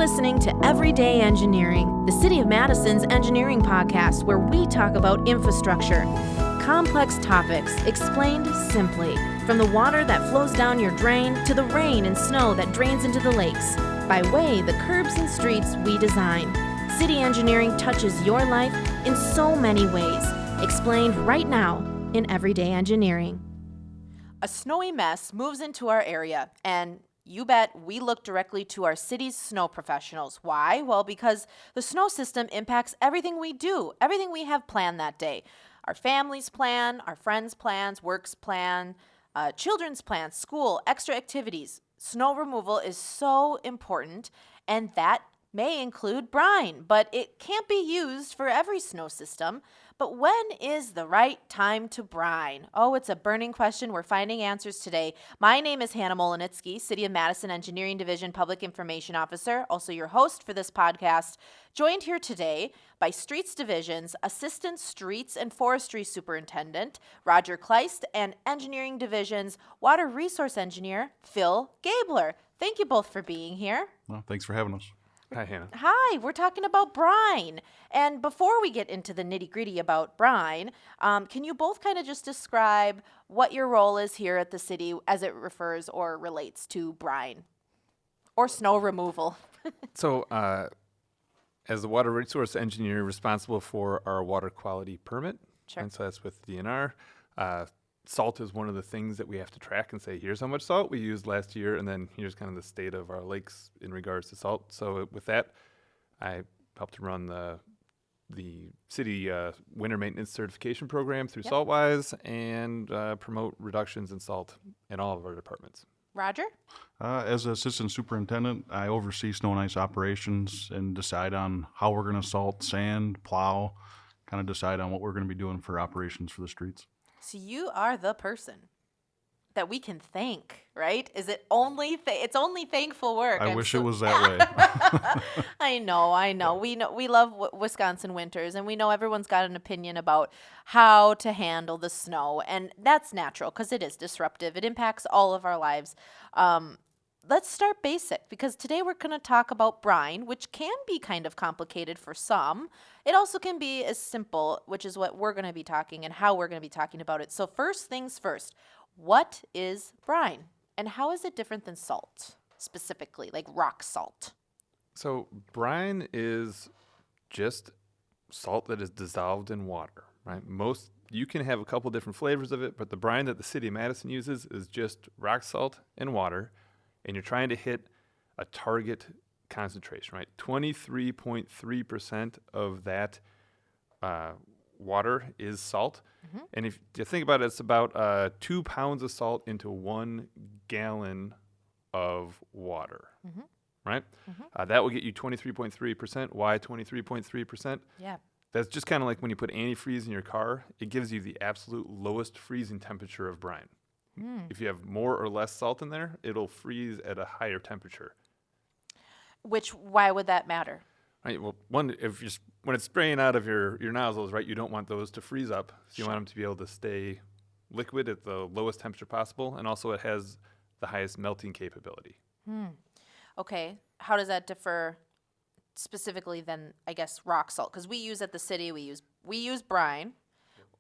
listening to Everyday Engineering, the City of Madison's engineering podcast where we talk about infrastructure. Complex topics explained simply, from the water that flows down your drain to the rain and snow that drains into the lakes. By way the curbs and streets we design. City engineering touches your life in so many ways. Explained right now in Everyday Engineering. A snowy mess moves into our area, and you bet we look directly to our city's snow professionals. Why? Well, because the snow system impacts everything we do, everything we have planned that day. Our family's plan, our friends' plans, work's plan, children's plans, school, extra activities. Snow removal is so important, and that may include brine, but it can't be used for every snow system. But when is the right time to brine? Oh, it's a burning question. We're finding answers today. My name is Hannah Mohelnitzky, City of Madison Engineering Division Public Information Officer, also your host for this podcast, joined here today by Streets Division's Assistant Streets and Forestry Superintendent, Roger Kleist, and Engineering Division's Water Resource Engineer, Phil Gaebler. Thank you both for being here. Well, thanks for having us. Hi, Hannah. Hi, we're talking about brine. And before we get into the nitty-gritty about brine, can you both kind of just describe what your role is here at the city as it refers or relates to brine or snow removal? So, as the water resource engineer responsible for our water quality permit, Sure. and so that's with DNR, salt is one of the things that we have to track and say, here's how much salt we used last year, and then here's kind of the state of our lakes in regards to salt. So with that, I helped to run the city winter maintenance certification program through Yep. SaltWise and promote reductions in salt in all of our departments. Roger? As assistant superintendent, I oversee snow and ice operations and decide on how we're going to salt, sand, plow, kind of decide on what we're going to be doing for operations for the streets. So you are the person that we can thank, right? Is it only it's only thankful work? I wish it was that way. I know. We love Wisconsin winters, and we know everyone's got an opinion about how to handle the snow, and that's natural because it is disruptive. It impacts all of our lives. Let's start basic, because today we're going to talk about brine, which can be kind of complicated for some. It also can be as simple, which is what we're going to be talking and how we're going to be talking about it. So first things first, what is brine, and how is it different than salt, specifically, like rock salt? So brine is just salt that is dissolved in water, right? You can have a couple different flavors of it, but the brine that the city of Madison uses is just rock salt and water, and you're trying to hit a target concentration, right? 23.3% of that water is salt. Mm-hmm. And if you think about it, it's about 2 pounds of salt into 1 gallon of water, Mm-hmm. right? Mm-hmm. That will get you 23.3%. Why 23.3%? Yeah. That's just kind of like when you put antifreeze in your car, it gives you the absolute lowest freezing temperature of brine. If you have more or less salt in there, it'll freeze at a higher temperature. Why would that matter? Right. Well, when it's spraying out of your nozzles, right, you don't want those to freeze up. So you want them to be able to stay liquid at the lowest temperature possible, and also it has the highest melting capability. Okay. How does that differ specifically than, I guess, rock salt? Because we use at the city, we use brine.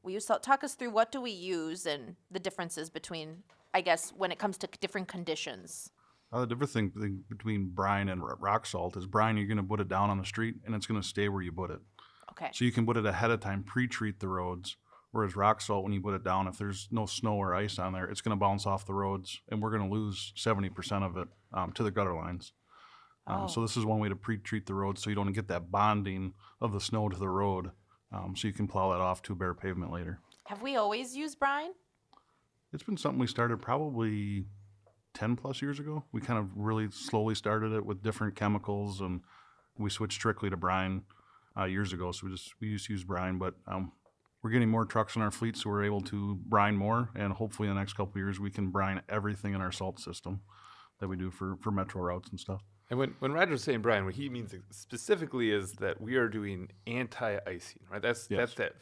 We use salt. Talk us through what do we use and the differences between, I guess, when it comes to different conditions. The different thing between brine and rock salt is brine, you're going to put it down on the street, and it's going to stay where you put it. Okay. So you can put it ahead of time, pre-treat the roads, whereas rock salt, when you put it down, if there's no snow or ice on there, it's going to bounce off the roads, and we're going to lose 70% of it to the gutter lines. So this is one way to pre-treat the roads so you don't get that bonding of the snow to the road, so you can plow that off to bare pavement later. Have we always used brine? It's been something we started probably 10 plus years ago. We kind of really slowly started it with different chemicals, and we switched strictly to brine years ago. So we used to use brine, but we're getting more trucks in our fleet, so we're able to brine more, and hopefully in the next couple of years we can brine everything in our salt system that we do for metro routes and stuff. And when Roger's saying brine, what he means specifically is that we are doing anti-icing, right? That's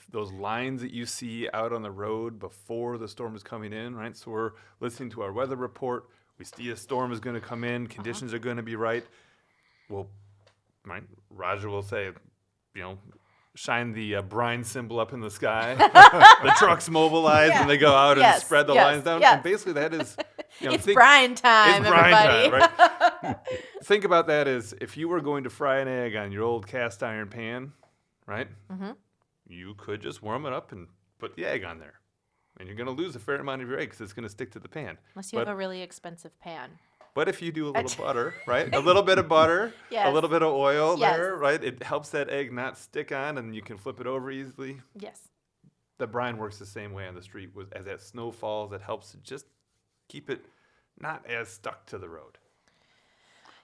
those lines that you see out on the road before the storm is coming in, right? So we're listening to our weather report. We see a storm is going to come in. Conditions are going to be right. We'll right? Roger will say, shine the brine symbol up in the sky. The trucks mobilize and they go out and spread the lines down. Yes. And basically that is, It's brine time, it's brine everybody. time, right? Think about that as if you were going to fry an egg on your old cast iron pan, right? Mm-hmm. You could just warm it up and put the egg on there. And you're going to lose a fair amount of your egg because it's going to stick to the pan. Unless you have a really expensive pan. But if you do a little butter, right? A little bit of butter, Yes. a little bit of oil Yes. there, right? It helps that egg not stick on and you can flip it over easily. Yes. The brine works the same way on the street. As that snow falls, it helps to just keep it not as stuck to the road.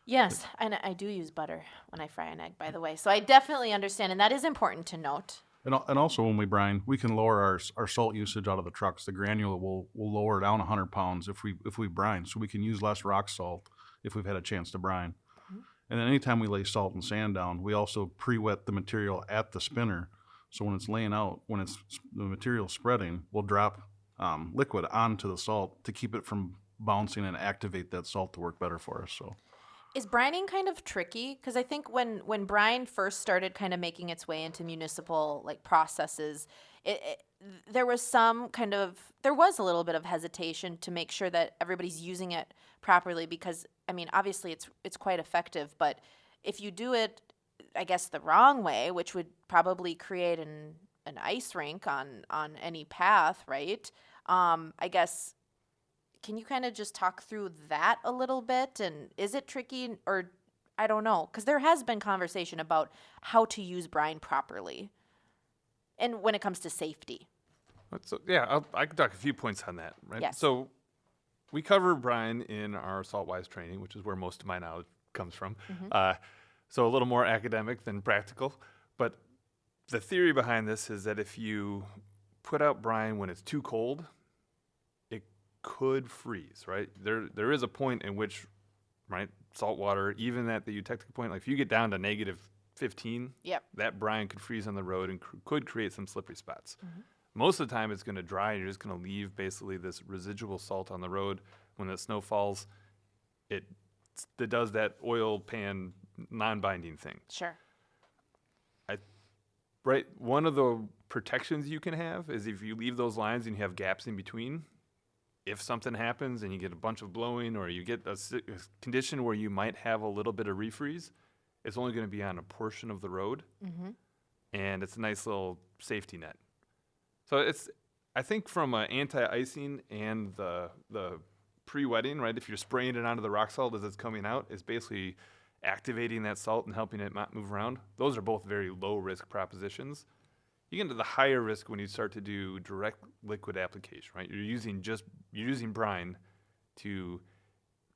Yes, and I do use butter when I fry an egg, by the way. So I definitely understand, and that is important to note. And also when we brine, we can lower our salt usage out of the trucks. The granule will lower down 100 pounds if we brine, so we can use less rock salt if we've had a chance to brine. Mm-hmm. And then anytime we lay salt and sand down, we also pre-wet the material at the spinner. So when it's laying out, when it's the material spreading, we'll drop liquid onto the salt to keep it from bouncing and activate that salt to work better for us. So. Is brining kind of tricky? Because I think when brine first started kind of making its way into municipal processes, there was a little bit of hesitation to make sure that everybody's using it properly. Because I mean, obviously it's quite effective, but if you do it, I guess the wrong way, which would probably create an ice rink on any path, right? I guess. Can you kind of just talk through that a little bit? And is it tricky, or I don't know? Because there has been conversation about how to use brine properly and when it comes to safety. So, I can talk a few points on that, right? Yes. So we cover brine in our Saltwise training, which is where most of my knowledge comes from. Mm-hmm. So a little more academic than practical. But the theory behind this is that if you put out brine when it's too cold, could freeze, right? There is a point in which, right, salt water, even at the eutectic point, like if you get down to negative 15, that brine could freeze on the road and could create some slippery spots. Mm-hmm. Most of the time it's going to dry and you're just going to leave basically this residual salt on the road. When the snow falls, it does that oil pan non-binding thing. Sure. Right, one of the protections you can have is if you leave those lines and you have gaps in between, if something happens and you get a bunch of blowing or you get a condition where you might have a little bit of refreeze, it's only going to be on a portion of the road. Mm-hmm. And it's a nice little safety net. So I think from anti-icing and the pre-wetting, right, if you're spraying it onto the rock salt as it's coming out, is basically activating that salt and helping it not move around. Those are both very low-risk propositions. You get into the higher risk when you start to do direct liquid application, right? You're using brine to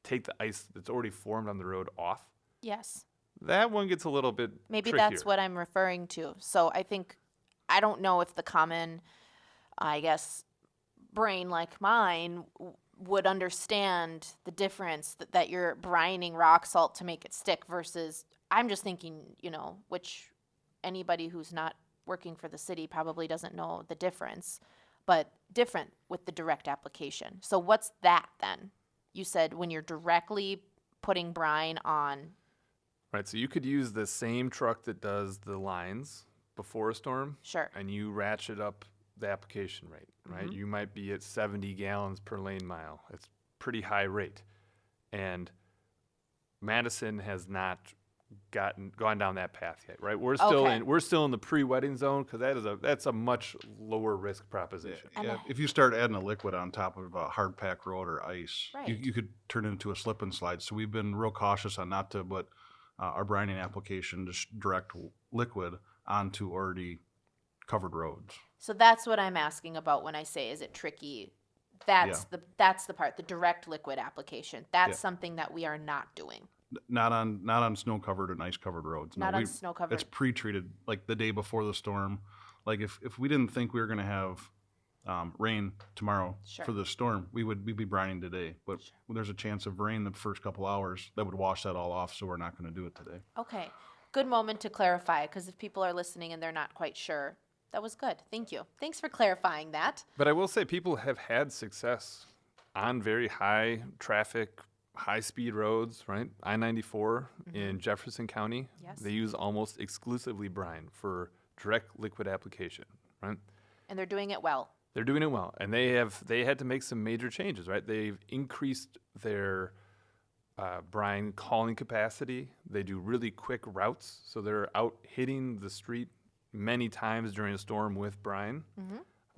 take the ice that's already formed on the road off. Yes. That one gets a little bit Maybe trickier. That's what I'm referring to. So I don't know if the common, I guess, brain like mine would understand the difference that you're brining rock salt to make it stick versus, I'm just thinking, which anybody who's not working for the city probably doesn't know the difference, but different with the direct application. So what's that then? You said when you're directly putting brine on. Right, so you could use the same truck that does the lines before a storm. Sure. And you ratchet up the application rate, right? Mm-hmm. You might be at 70 gallons per lane mile. It's pretty high rate. And Madison has not gone down that path yet, right? We're still in the pre-wetting zone because that's a much lower risk proposition. Yeah. If you start adding a liquid on top of a hard pack road or ice, right, you could turn it into a slip and slide. So we've been real cautious on not to put our brining application just direct liquid onto already covered roads. So that's what I'm asking about when I say, is it tricky? That's the part, the direct liquid application. That's something that we are not doing. Not on snow-covered and ice-covered roads. Not on snow-covered. It's pre-treated, like the day before the storm. Like if we didn't think we were going to have rain tomorrow for the storm, we'd be brining today. But there's a chance of rain the first couple hours that would wash that all off, so we're not going to do it today. Okay. Good moment to clarify, because if people are listening and they're not quite sure, that was good. Thank you. Thanks for clarifying that. But I will say people have had success on very high traffic high-speed roads, right? I-94 in Jefferson County, Yes. they use almost exclusively brine for direct liquid application, right? And they're doing it well. They're doing it well, and they had to make some major changes, right? They've increased their brine calling capacity. They do really quick routes, so they're out hitting the street many times during a storm with brine.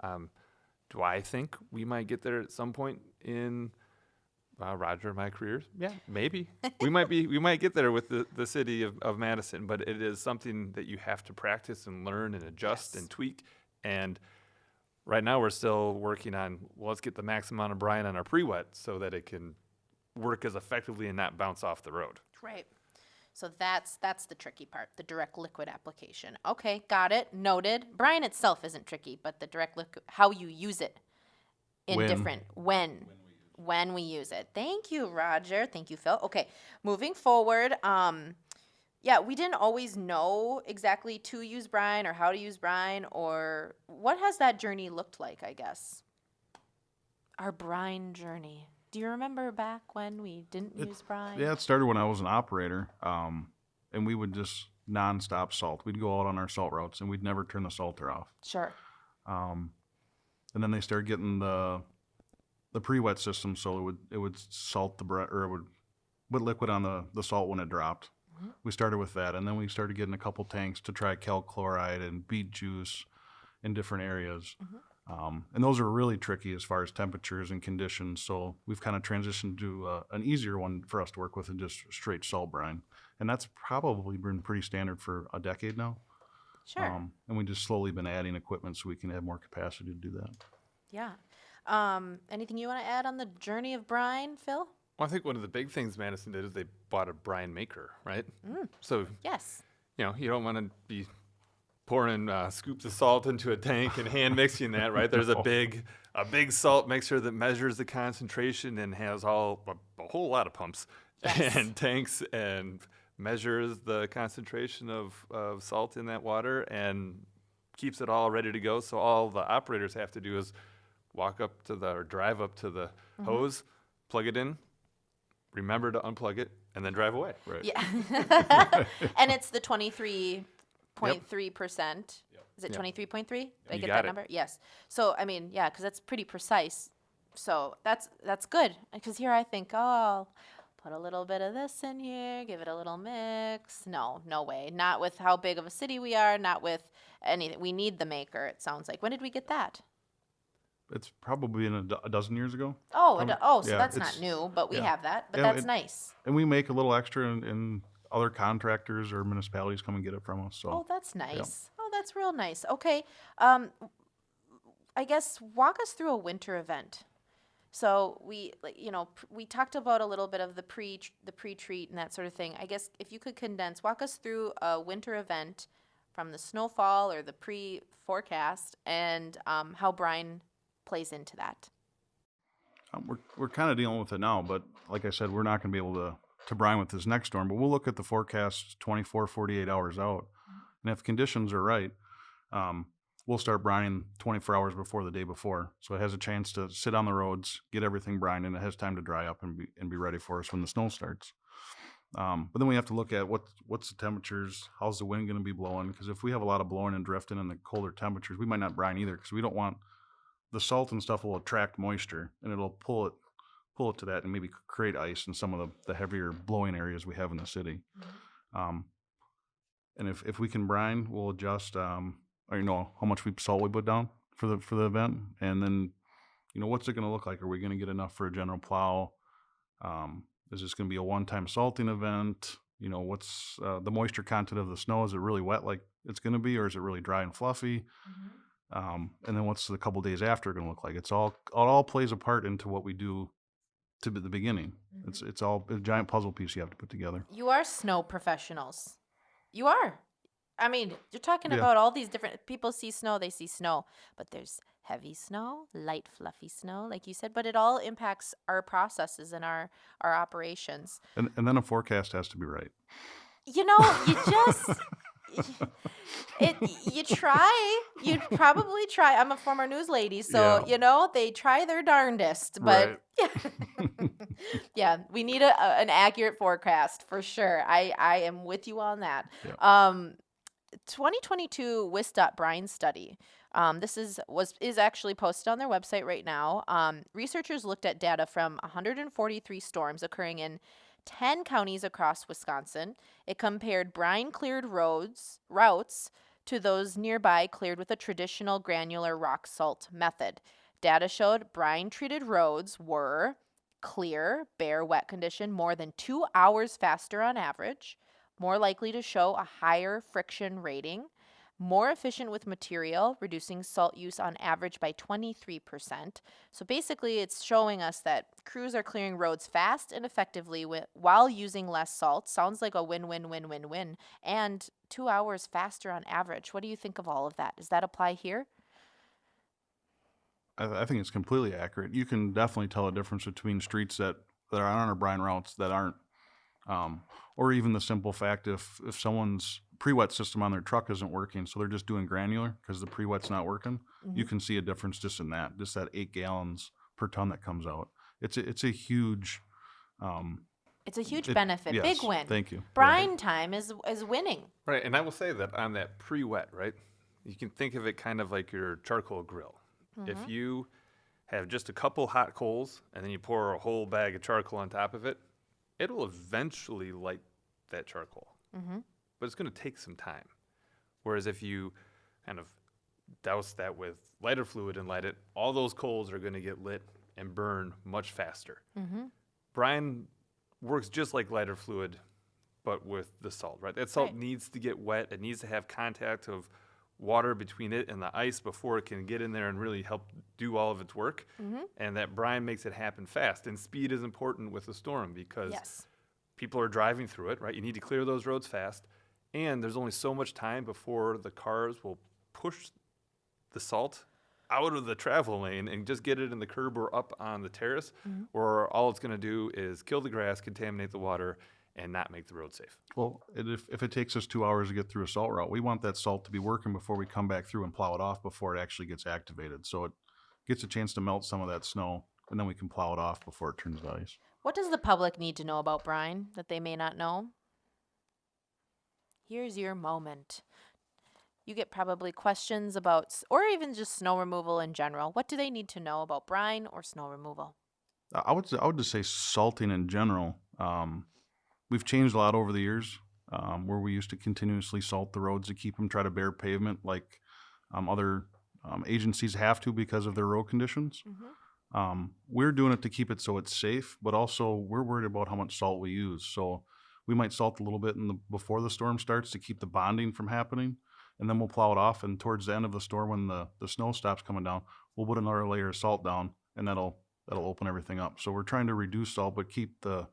Do I think we might get there at some point in Roger, my career? Yeah, maybe. we might get there with the city of Madison, but it is something that you have to practice and learn and adjust and tweak. And right now we're still working on, well, let's get the max amount of brine on our pre-wet so that it can work as effectively and not bounce off the road. Right. So that's the tricky part, the direct liquid application. Okay, got it, noted. Brine itself isn't tricky, but the direct liquid, how you use it in when we use it. Thank you, Roger. Thank you, Phil. Okay, moving forward, we didn't always know exactly to use brine or how to use brine, or what has that journey looked like, I guess? Our brine journey. Do you remember back when we didn't use brine? Yeah, it started when I was an operator, and we would just nonstop salt. We'd go out on our salt routes, and we'd never turn the salter off. Sure. And then they started getting the pre-wet system, so it would salt the or it would put liquid on the salt when it dropped. We started with that, and then we started getting a couple tanks to try calc chloride and beet juice in different areas. And those are really tricky as far as temperatures and conditions. So we've kind of transitioned to an easier one for us to work with than just straight salt brine. And that's probably been pretty standard for a decade now. Sure. And we've just slowly been adding equipment so we can have more capacity to do that. Yeah. Anything you want to add on the journey of brine, Phil? Well, I think one of the big things Madison did is they bought a brine maker, right? So, Yes. you don't want to be pouring scoops of salt into a tank and hand mixing that, right? There's a big salt mixer that measures the concentration and has a whole lot of pumps and tanks and measures the concentration of salt in that water and keeps it all ready to go. So all the operators have to do is drive up to the hose, plug it in, remember to unplug it, and then drive away. Right. Yeah. And it's the 23.3%. Is it Yep. 23.3? Did I You get got that it. number? Yes. So, I mean, yeah, because that's pretty precise. So that's good. Because here I think, oh, put a little bit of this in here, give it a little mix. No way. Not with how big of a city we are, not with anything. We need the maker, it sounds like. When did we get that? It's probably been a dozen years ago. So yeah, that's not it's- new, but we yeah. have that. But Yeah, that's nice. And we make a little extra in other contractors or municipalities come and get it from us. So Oh, that's nice. Oh, that's real nice. Okay. I guess walk us through a winter event. So we talked about a little bit of the pre-treat and that sort of thing. I guess if you could walk us through a winter event from the snowfall or the pre-forecast and how brine plays into that. we're kind of dealing with it now, but like I said, we're not going to be able to brine with this next storm. But we'll look at the forecast 24, 48 hours out, and if conditions are right, we'll start brining 24 hours before the day before, so it has a chance to sit on the roads, get everything brined, and it has time to dry up and be ready for us when the snow starts. But then we have to look at what's the temperatures, how's the wind going to be blowing, because if we have a lot of blowing and drifting and the colder temperatures, we might not brine either, because we don't want the salt and stuff will attract moisture and it'll pull it to that and maybe create ice in some of the heavier blowing areas we have in the city. And if we can brine, we'll adjust or how much salt we put down for the event, and then what's it going to look like? Are we going to get enough for a general plow? Is this going to be a one-time salting event? What's the moisture content of the snow? Is it really wet like it's going to be, or is it really dry and fluffy? And then what's the couple days after going to look like? It all plays a part into what we do to the beginning. It's all a giant puzzle piece you have to put together. You are snow professionals. You are. I mean, you're talking Yeah. about all these different people see snow, they see snow, but there's heavy snow, light, fluffy snow, like you said, but it all impacts our processes and our operations. And then a forecast has to be right. You just, You try. You'd probably try. I'm a former news lady, so Yeah. you know they try their darndest. But yeah, we need an accurate forecast for sure. I am with you on that. Yeah. 2022 Brine study. This is actually posted on their website right now. Researchers looked at data from 143 storms occurring in 10 counties across Wisconsin. It compared brine cleared routes to those nearby cleared with a traditional granular rock salt method. Data showed brine treated roads were clear, bare, wet condition more than 2 hours faster on average, more likely to show a higher friction rating, more efficient with material, reducing salt use on average by 23%. So basically, it's showing us that crews are clearing roads fast and effectively while using less salt. Sounds like a win-win-win-win-win. And 2 hours faster on average. What do you think of all of that? Does that apply here? I think it's completely accurate. You can definitely tell a difference between streets that are on our brine routes that aren't, or even the simple fact if someone's pre-wet system on their truck isn't working, so they're just doing granular because the pre-wet's not working, you can see a difference just in that, 8 gallons per ton that comes out. It's a huge. It's a huge benefit. Yes, Big win. Thank you. Brine time is winning. Right, and I will say that on that pre-wet, right, you can think of it kind of like your charcoal grill. If you have just a couple hot coals and then you pour a whole bag of charcoal on top of it, it will eventually light that charcoal. But it's going to take some time. Whereas if you kind of douse that with lighter fluid and light it, all those coals are going to get lit and burn much faster. Brine works just like lighter fluid, but with the salt, right? That salt needs to get wet. It needs to have contact of water between it and the ice before it can get in there and really help do all of its work. And that brine makes it happen fast. And speed is important with a storm because people are driving through it, right? You need to clear those roads fast. And there's only so much time before the cars will push the salt out of the travel lane and just get it in the curb or up on the terrace, or all it's going to do is kill the grass, contaminate the water, and not make the road safe. Well, if it takes us 2 hours to get through a salt route, we want that salt to be working before we come back through and plow it off before it actually gets activated. So it gets a chance to melt some of that snow, and then we can plow it off before it turns to ice. What does the public need to know about brine that they may not know? Here's your moment. You get probably questions about, or even just snow removal in general. What do they need to know about brine or snow removal? I would just say salting in general. We've changed a lot over the years, where we used to continuously salt the roads to keep them, try to bare pavement like other agencies have to because of their road conditions. We're doing it to keep it so it's safe, but also we're worried about how much salt we use. So we might salt a little bit before the storm starts to keep the bonding from happening, and then we'll plow it off. And towards the end of the storm, when the snow stops coming down, we'll put another layer of salt down, and that'll open everything up. So we're trying to reduce salt, but keep the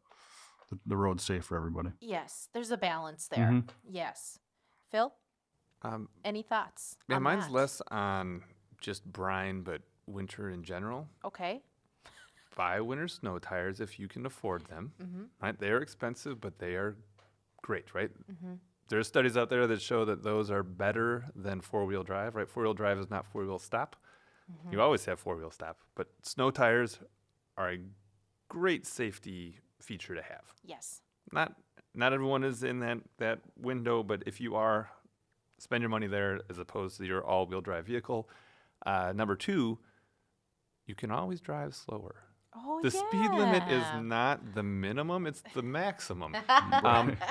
road safe for everybody. Yes, there's a balance there. Yes. Phil, any thoughts? Yeah, on mine's that? less on just brine, but winter in general. Okay. Buy winter snow tires if you can afford them. Right? They are expensive, but they are great, right? There's studies out there that show that those are better than four-wheel drive, right? Four-wheel drive is not four-wheel stop. You always have four-wheel stop, but snow tires are a great safety feature to have. Yes. Not everyone is in that window, but if you are, spend your money there as opposed to your all-wheel drive vehicle. Number two, you can always drive slower. Oh, The speed limit is not the minimum, it's the maximum.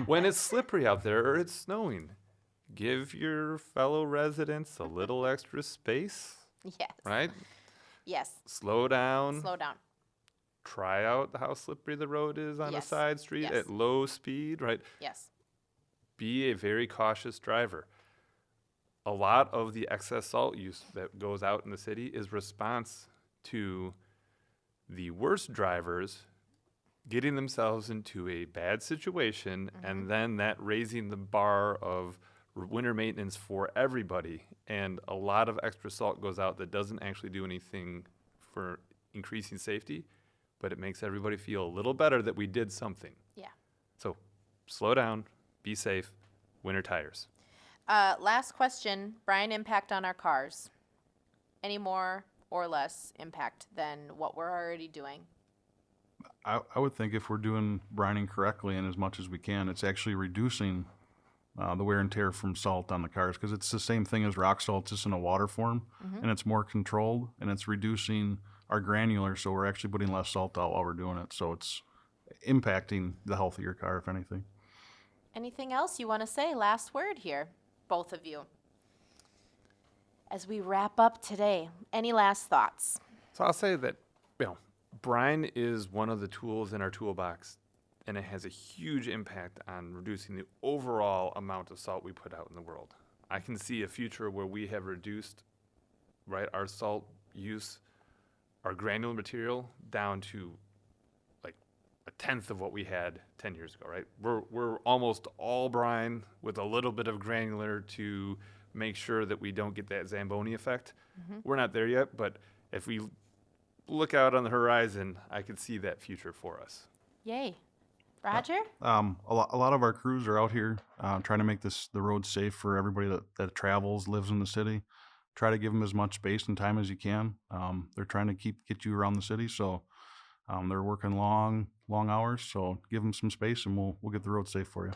When it's slippery out there or it's snowing, give your fellow residents a little extra space, Yes. right? Yes. Slow down. Slow down. Try out how slippery the road is on a Yes. side street Yes. at low speed, right? Yes. Be a very cautious driver. A lot of the excess salt use that goes out in the city is response to the worst drivers getting themselves into a bad situation and then that raising the bar of winter maintenance for everybody. And a lot of extra salt goes out that doesn't actually do anything for increasing safety, but it makes everybody feel a little better that we did something. Yeah. So slow down, be safe, winter tires. Last question, Brine, impact on our cars. Any more or less impact than what we're already doing? I would think if we're doing brining correctly and as much as we can, it's actually reducing the wear and tear from salt on the cars, because it's the same thing as rock salt, just in a water form, and it's more controlled, and it's reducing our granular, so we're actually putting less salt out while we're doing it. So it's impacting the health of your car, if anything. Anything else you want to say? Last word here, both of you. As we wrap up today, any last thoughts? So I'll say that, brine is one of the tools in our toolbox, and it has a huge impact on reducing the overall amount of salt we put out in the world. I can see a future where we have reduced, our salt use, our granular material, down to like a tenth of what we had 10 years ago, right? We're almost all brine with a little bit of granular to make sure that we don't get that Zamboni effect. We're not there yet, but if we look out on the horizon, I could see that future for us. Yay. Roger? A lot of our crews are out here trying to make the road safe for everybody that travels, lives in the city. Try to give them as much space and time as you can. They're trying to get you around the city, so they're working long hours. So give them some space, and we'll get the road safe for you.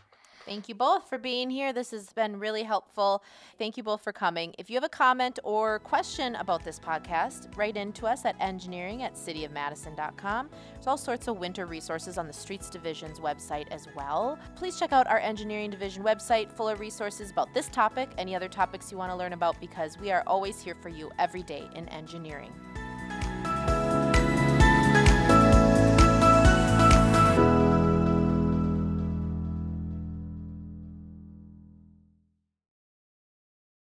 Thank you both for being here. This has been really helpful. Thank you both for coming. If you have a comment or question about this podcast, write in to us at engineering@cityofmadison.com. There's all sorts of winter resources on the Streets Division's website as well. Please check out our Engineering Division website full of resources about this topic, any other topics you want to learn about, because we are always here for you every day in engineering.